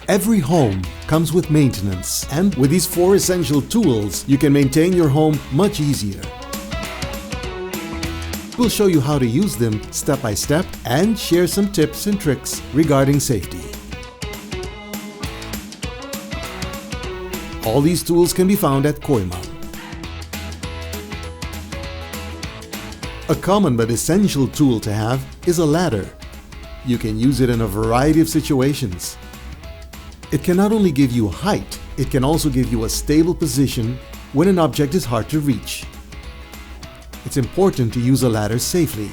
Every home comes with maintenance, and with these 4 essential tools, you can maintain your home much easier. We'll show you how to use them step by step and share some tips and tricks regarding safety. All these tools can be found at Kooyman. A common but essential tool to have is a ladder. You can use it in a variety of situations. It can not only give you height, it can also give you a stable position when an object is hard to reach. It's important to use a ladder safely.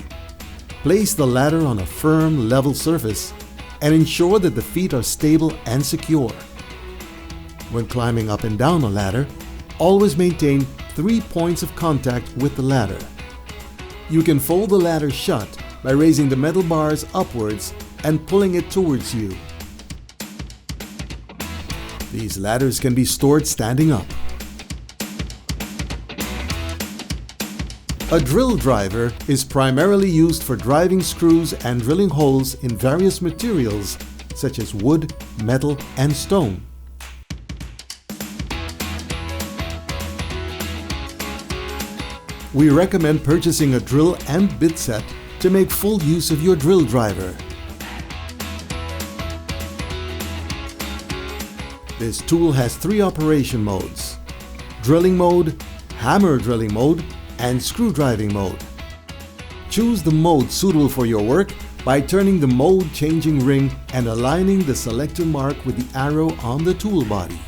Place the ladder on a firm, level surface and ensure that the feet are stable and secure. When climbing up and down a ladder, always maintain 3 points of contact with the ladder. You can fold the ladder shut by raising the metal bars upwards and pulling it towards you. These ladders can be stored standing up. A drill driver is primarily used for driving screws and drilling holes in various materials such as wood, metal, and stone. We recommend purchasing a drill and bit set to make full use of your drill driver. This tool has 3 operation modes: drilling mode, hammer drilling mode, and screw driving mode. Choose the mode suitable for your work by turning the mode changing ring and aligning the selector mark with the arrow on the tool body.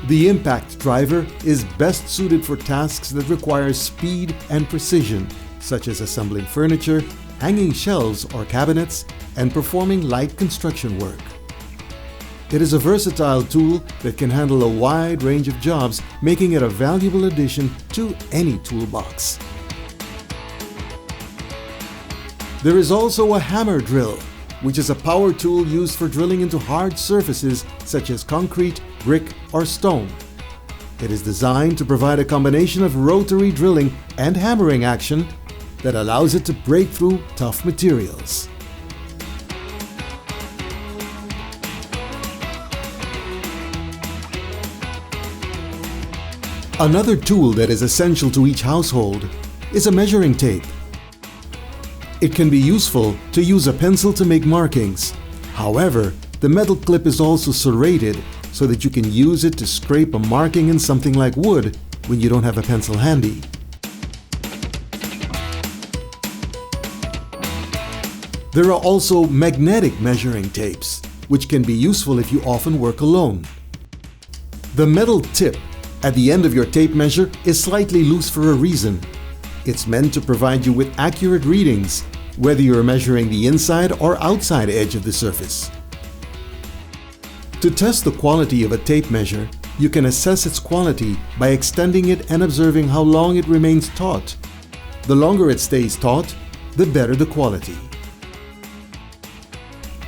The impact driver is best suited for tasks that require speed and precision, such as assembling furniture, hanging shelves or cabinets, and performing light construction work. It is a versatile tool that can handle a wide range of jobs, making it a valuable addition to any toolbox. There is also a hammer drill, which is a power tool used for drilling into hard surfaces such as concrete, brick, or stone. It is designed to provide a combination of rotary drilling and hammering action that allows it to break through tough materials. Another tool that is essential to each household is a measuring tape. It can be useful to use a pencil to make markings. However, the metal clip is also serrated so that you can use it to scrape a marking in something like wood when you don't have a pencil handy. There are also magnetic measuring tapes, which can be useful if you often work alone. The metal tip at the end of your tape measure is slightly loose for a reason. It's meant to provide you with accurate readings, whether you're measuring the inside or outside edge of the surface. To test the quality of a tape measure, you can assess its quality by extending it and observing how long it remains taut. The longer it stays taut, the better the quality.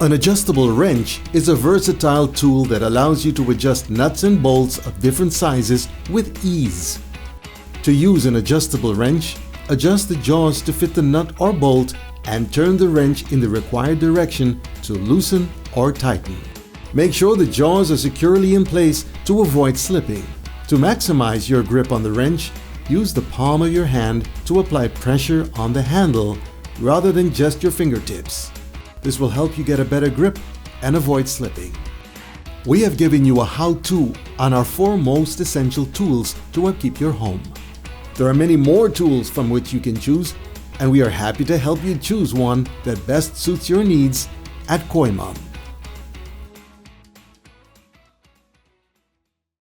An adjustable wrench is a versatile tool that allows you to adjust nuts and bolts of different sizes with ease. To use an adjustable wrench, adjust the jaws to fit the nut or bolt and turn the wrench in the required direction to loosen or tighten. Make sure the jaws are securely in place to avoid slipping. To maximize your grip on the wrench, use the palm of your hand to apply pressure on the handle rather than just your fingertips. This will help you get a better grip and avoid slipping. We have given you a how-to on our 4 most essential tools to upkeep your home. There are many more tools from which you can choose, and we are happy to help you choose one that best suits your needs at Kooyman.